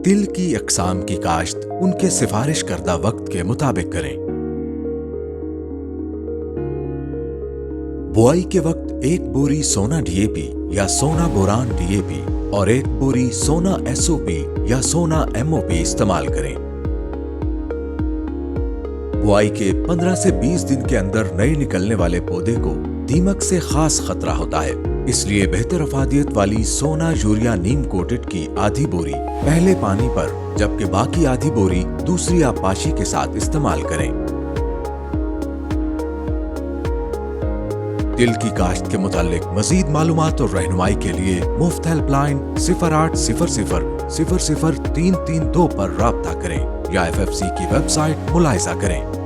तिल की अकसाम की काश्त उनके सिफारिश करदा वक्त के मुताबिक करें। बुआई के वक्त एक बोरी सोना डीएपी या सोना बोरान डीएपी और एक बोरी सोना एसओपी या सोना एमओपी इस्तेमाल करें। बुआई के 15 से 20 दिन के अंदर नए निकलने वाले पौधे को दीमक से खास खतरा होता है, इसलिए बेहतर अफादियत वाली सोना यूरिया नीम कोटेड की आधी बोरी पहले पानी पर, जबकि बाकी आधी बोरी दूसरी आबपाशी के साथ इस्तेमाल करें। तिल की काश्त के मुतालिक मजीद मालूमात और रहनुमाई के लिए मुफ्त हेल्पलाइन 0800 00332 पर राब्ता करें या FFC की वेबसाइट मुलाहिजा करें।